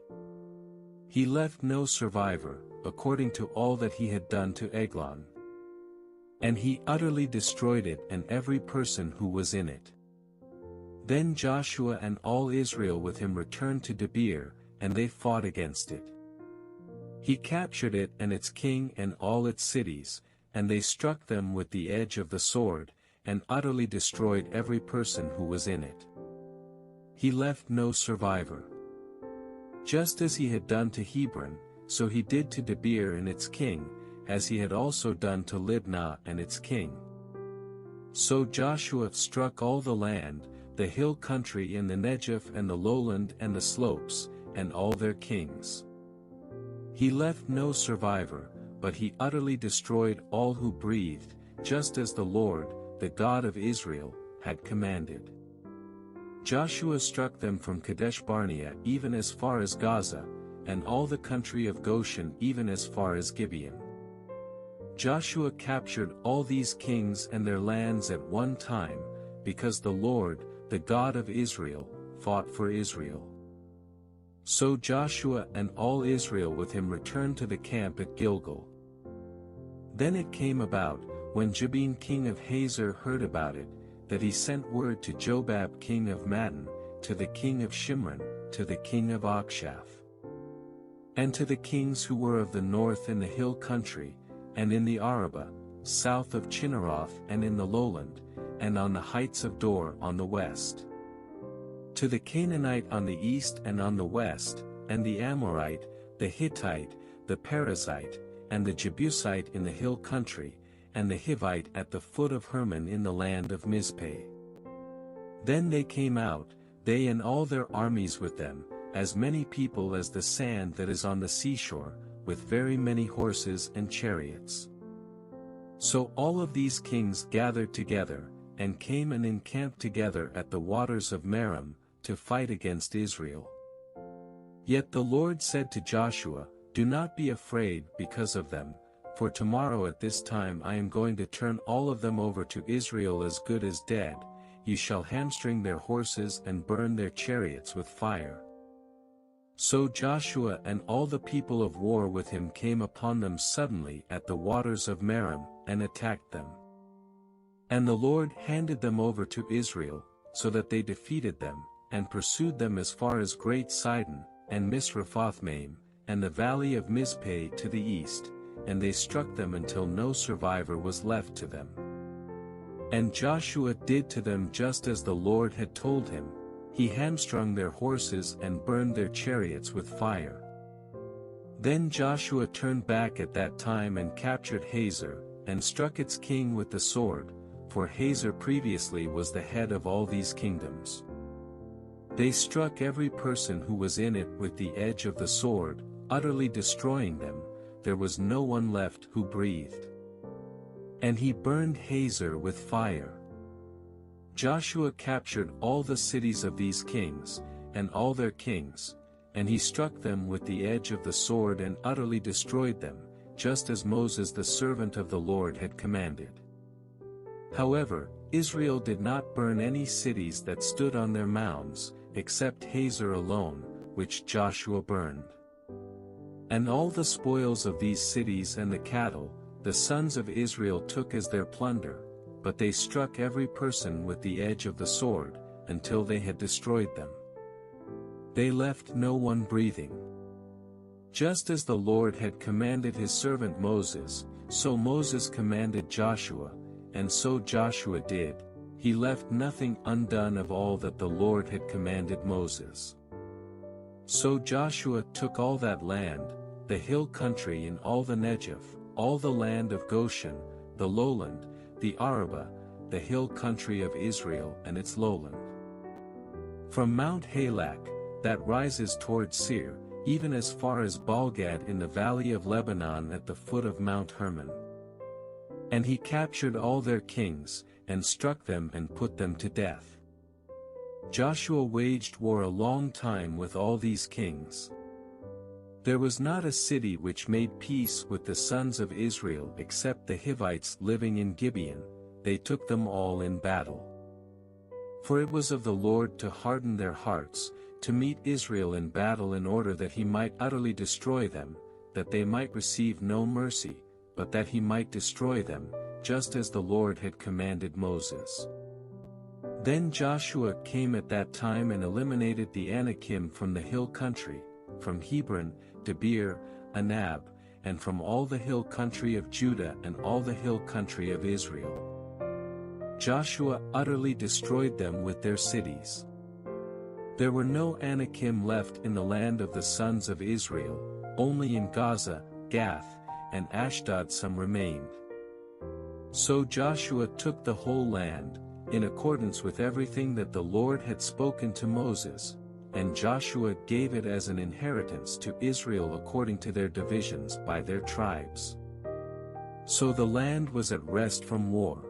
He left no survivor, according to all that he had done to Eglon. And he utterly destroyed it and every person who was in it. Then Joshua and all Israel with him returned to Debir, and they fought against it. He captured it and its king and all its cities, and they struck them with the edge of the sword, and utterly destroyed every person who was in it. He left no survivor. Just as he had done to Hebron, so he did to Debir and its king, as he had also done to Libnah and its king. So Joshua struck all the land, the hill country in the Negev and the lowland and the slopes, and all their kings. He left no survivor, but he utterly destroyed all who breathed, just as the Lord, the God of Israel, had commanded. Joshua struck them from Kadesh Barnea even as far as Gaza, and all the country of Goshen even as far as Gibeon. Joshua captured all these kings and their lands at one time, because the Lord, the God of Israel, fought for Israel. So Joshua and all Israel with him returned to the camp at Gilgal. Then it came about, when Jabin king of Hazor heard about it, that he sent word to Jobab king of Madon, to the king of Shimron, to the king of Akshaph, and to the kings who were of the north in the hill country, and in the Arabah, south of Chinneroth and in the lowland, and on the heights of Dor on the west. To the Canaanite on the east and on the west, and the Amorite, the Hittite, the Perizzite, and the Jebusite in the hill country, and the Hivite at the foot of Hermon in the land of Mizpeh. Then they came out, they and all their armies with them, as many people as the sand that is on the seashore, with very many horses and chariots. So all of these kings gathered together, and came and encamped together at the waters of Merom, to fight against Israel. Yet the Lord said to Joshua, "Do not be afraid because of them, for tomorrow at this time I am going to turn all of them over to Israel as good as dead. You shall hamstring their horses and burn their chariots with fire." So Joshua and all the people of war with him came upon them suddenly at the waters of Merom, and attacked them. And the Lord handed them over to Israel, so that they defeated them, and pursued them as far as Great Sidon, and Misrephothmaim, and the valley of Mizpeh to the east, and they struck them until no survivor was left to them. And Joshua did to them just as the Lord had told him. He hamstrung their horses and burned their chariots with fire. Then Joshua turned back at that time and captured Hazor, and struck its king with the sword, for Hazor previously was the head of all these kingdoms. They struck every person who was in it with the edge of the sword, utterly destroying them. There was no one left who breathed. And he burned Hazor with fire. Joshua captured all the cities of these kings, and all their kings, and he struck them with the edge of the sword and utterly destroyed them, just as Moses the servant of the Lord had commanded. However, Israel did not burn any cities that stood on their mounds, except Hazor alone, which Joshua burned. And all the spoils of these cities and the cattle, the sons of Israel took as their plunder, but they struck every person with the edge of the sword, until they had destroyed them. They left no one breathing. Just as the Lord had commanded his servant Moses, so Moses commanded Joshua, and so Joshua did. He left nothing undone of all that the Lord had commanded Moses. So Joshua took all that land, the hill country and all the Negev, all the land of Goshen, the lowland, the Arabah, the hill country of Israel and its lowland. From Mount Halak, that rises toward Seir, even as far as Baalgad in the valley of Lebanon at the foot of Mount Hermon. And he captured all their kings, and struck them and put them to death. Joshua waged war a long time with all these kings. There was not a city which made peace with the sons of Israel except the Hivites living in Gibeon. They took them all in battle. For it was of the Lord to harden their hearts, to meet Israel in battle in order that he might utterly destroy them, that they might receive no mercy, but that he might destroy them, just as the Lord had commanded Moses. Then Joshua came at that time and eliminated the Anakim from the hill country, from Hebron, Debir, Anab, and from all the hill country of Judah and all the hill country of Israel. Joshua utterly destroyed them with their cities. There were no Anakim left in the land of the sons of Israel, only in Gaza, Gath, and Ashdod some remained. So Joshua took the whole land, in accordance with everything that the Lord had spoken to Moses, and Joshua gave it as an inheritance to Israel according to their divisions by their tribes. So the land was at rest from war.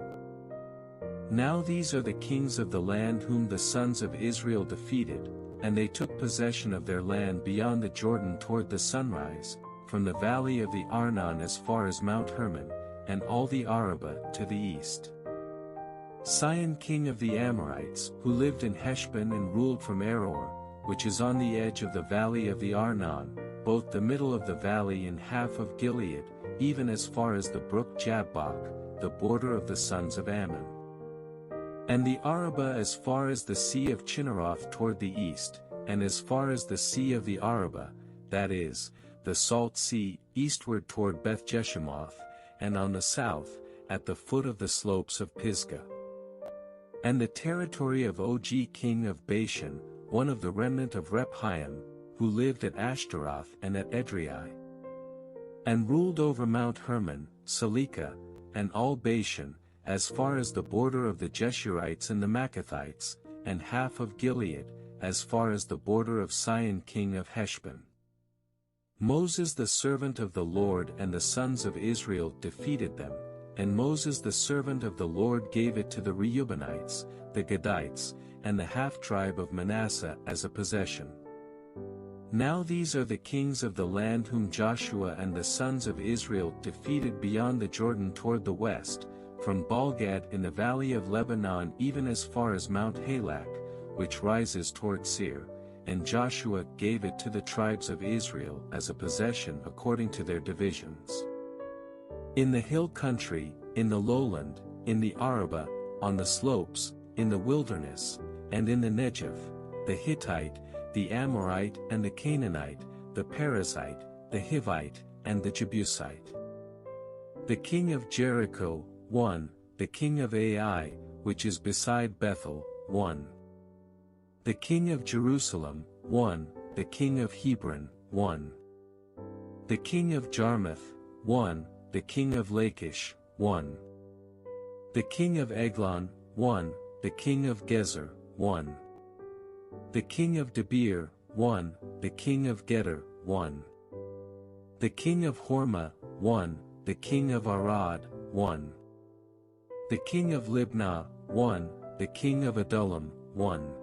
Now these are the kings of the land whom the sons of Israel defeated, and they took possession of their land beyond the Jordan toward the sunrise, from the valley of the Arnon as far as Mount Hermon, and all the Arabah to the east. Sihon king of the Amorites, who lived in Heshbon and ruled from Aroer, which is on the edge of the valley of the Arnon, both the middle of the valley and half of Gilead, even as far as the brook Jabbok, the border of the sons of Ammon. And the Arabah as far as the sea of Chinneroth toward the east, and as far as the sea of the Arabah, that is, the salt sea, eastward toward Beth-Jeshimoth, and on the south, at the foot of the slopes of Pisgah. And the territory of Og king of Bashan, one of the remnant of Rephaim, who lived at Ashtaroth and at Edrei, and ruled over Mount Hermon, Salekah, and all Bashan, as far as the border of the Jeshurites and the Maccathites, and half of Gilead, as far as the border of Sihon king of Heshbon. Moses the servant of the Lord and the sons of Israel defeated them, and Moses the servant of the Lord gave it to the Reubenites, the Gadites, and the half-tribe of Manasseh as a possession. Now these are the kings of the land whom Joshua and the sons of Israel defeated beyond the Jordan toward the west, from Baalgad in the valley of Lebanon even as far as Mount Halak, which rises toward Seir, and Joshua gave it to the tribes of Israel as a possession according to their divisions. In the hill country, in the lowland, in the Arabah, on the slopes, in the wilderness, and in the Negev, the Hittite, the Amorite and the Canaanite, the Perizzite, the Hivite, and the Jebusite. The king of Jericho, 1, the king of Ai, which is beside Bethel, 1. The king of Jerusalem, 1, the king of Hebron, 1. The king of Jarmuth, 1, the king of Lachish, 1. The king of Eglon, 1, the king of Gezer, 1. The king of Debir, 1, the king of Geder, 1. The king of Hormah, 1, the king of Arad, 1. The king of Libnah, 1, the king of Adullam, 1.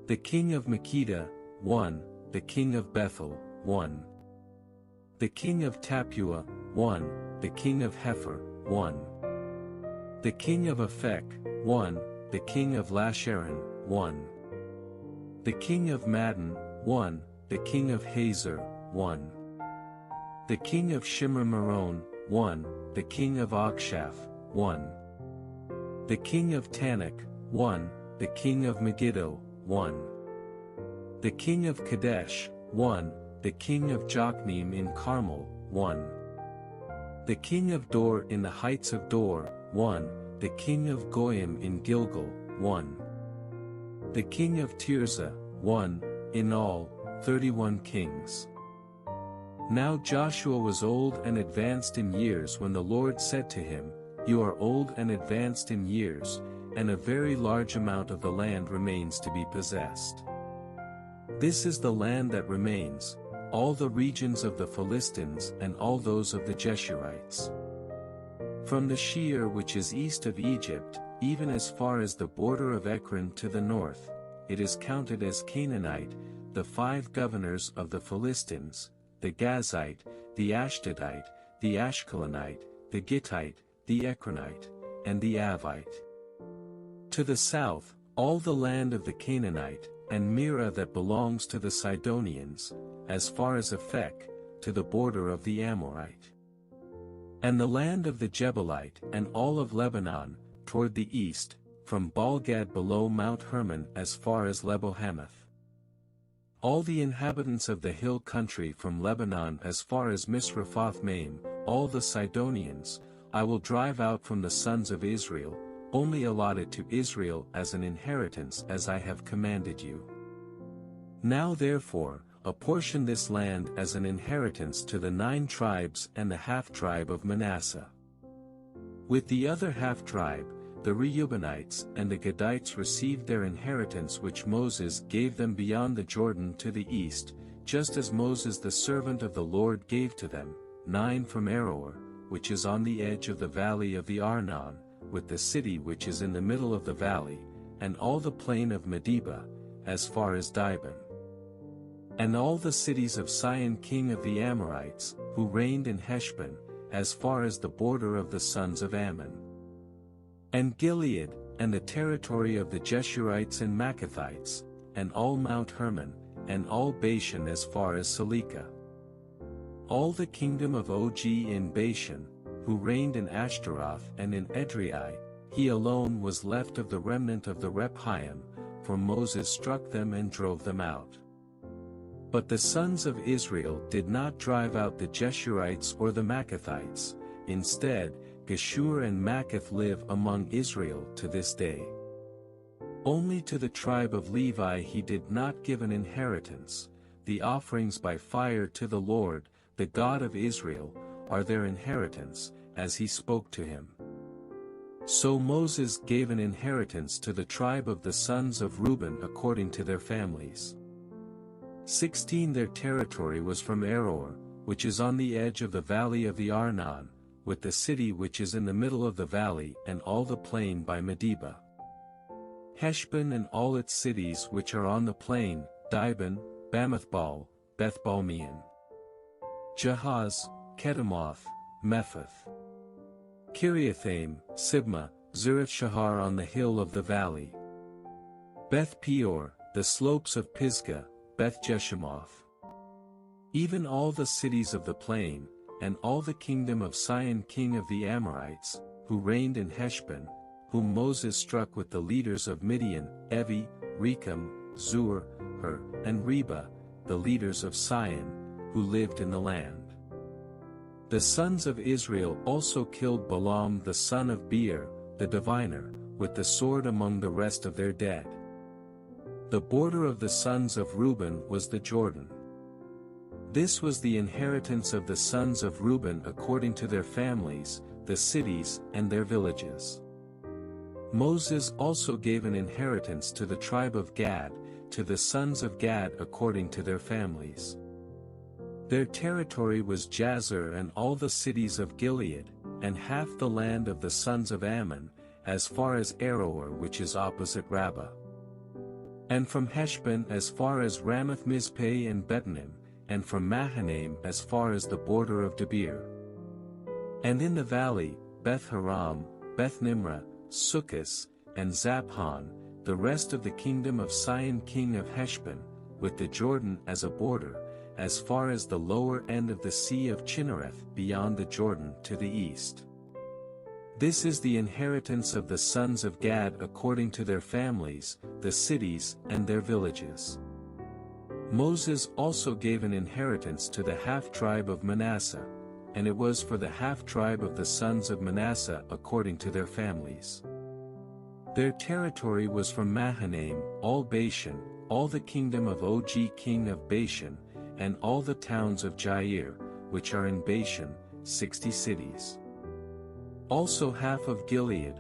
The king of Makkedah, 1, the king of Bethel, 1. The king of Tappuah, 1, the king of Hepher, 1. The king of Aphek, 1, the king of Lasharon, 1. The king of Madon, 1, the king of Hazor, 1. The king of Shimmer-Meron, 1, the king of Akshaph, 1. The king of Tanakh, 1, the king of Megiddo, 1. The king of Kadesh, 1, the king of Jokneam in Carmel, 1. The king of Dor in the heights of Dor, 1, the king of Goyim in Gilgal, 1. The king of Tirzah, 1, in all, 31 kings. Now Joshua was old and advanced in years when the Lord said to him, You are old and advanced in years, and a very large amount of the land remains to be possessed. This is the land that remains, all the regions of the Philistines and all those of the Geshurites. From the Shear which is east of Egypt, even as far as the border of Ekron to the north, it is counted as Canaanite, the 5 governors of the Philistines, the Gazite, the Ashdodite, the Ashkelonite, the Gittite, the Ekronite, and the Avite. To the south, all the land of the Canaanite, and Mira that belongs to the Sidonians, as far as Aphek, to the border of the Amorite. And the land of the Jebelite and all of Lebanon, toward the east, from Baalgad below Mount Hermon as far as Lebo-Hamath. All the inhabitants of the hill country from Lebanon as far as Misrephoth-Maim, all the Sidonians, I will drive out from the sons of Israel, only allotted to Israel as an inheritance as I have commanded you. Now therefore, apportion this land as an inheritance to the 9 tribes and the half-tribe of Manasseh. With the other half-tribe, the Reubenites and the Gadites received their inheritance which Moses gave them beyond the Jordan to the east, just as Moses the servant of the Lord gave to them, 9 from Aroer, which is on the edge of the valley of the Arnon, with the city which is in the middle of the valley, and all the plain of Medeba, as far as Dibon. And all the cities of Sihon king of the Amorites, who reigned in Heshbon, as far as the border of the sons of Ammon. And Gilead, and the territory of the Jeshurites and Maccathites, and all Mount Hermon, and all Bashan as far as Salekah. All the kingdom of Og in Bashan, who reigned in Ashtaroth and in Edrei, he alone was left of the remnant of the Rephaim, for Moses struck them and drove them out. But the sons of Israel did not drive out the Jeshurites or the Maccathites, instead, Geshur and Maccath live among Israel to this day. Only to the tribe of Levi he did not give an inheritance, the offerings by fire to the Lord, the God of Israel, are their inheritance, as he spoke to him. So Moses gave an inheritance to the tribe of the sons of Reuben according to their families. 16 Their territory was from Aroer, which is on the edge of the valley of the Arnon, with the city which is in the middle of the valley and all the plain by Medeba. Heshbon and all its cities which are on the plain, Dibon, Bamathbal, Bethbalmeon, Jahaz, Kedemoth, Mephath, Kiriathaim, Sibma, Zereth-Shahar on the hill of the valley, Beth Peor, the slopes of Pisgah, Beth Jeshimoth. Even all the cities of the plain, and all the kingdom of Sihon king of the Amorites, who reigned in Heshbon, whom Moses struck with the leaders of Midian, Evi, Rechem, Zur, Hur, and Reba, the leaders of Sihon, who lived in the land. The sons of Israel also killed Balaam the son of Beor, the diviner, with the sword among the rest of their dead. The border of the sons of Reuben was the Jordan. This was the inheritance of the sons of Reuben according to their families, the cities and their villages. Moses also gave an inheritance to the tribe of Gad, to the sons of Gad according to their families. Their territory was Jazer and all the cities of Gilead, and half the land of the sons of Ammon, as far as Aroer which is opposite Rabbah. And from Heshbon as far as Ramath-Mizpeh and Bethnaim, and from Mahanaim as far as the border of Debir. And in the valley, Beth-Haram, Beth-Nimrah, Sukkos, and Zaphon, the rest of the kingdom of Sihon king of Heshbon, with the Jordan as a border, as far as the lower end of the sea of Chinnereth beyond the Jordan to the east. This is the inheritance of the sons of Gad according to their families, the cities and their villages. Moses also gave an inheritance to the half-tribe of Manasseh, and it was for the half-tribe of the sons of Manasseh according to their families. Their territory was from Mahanaim, all Bashan, all the kingdom of Og king of Bashan, and all the towns of Jair, which are in Bashan, 60 cities. Also half of Gilead,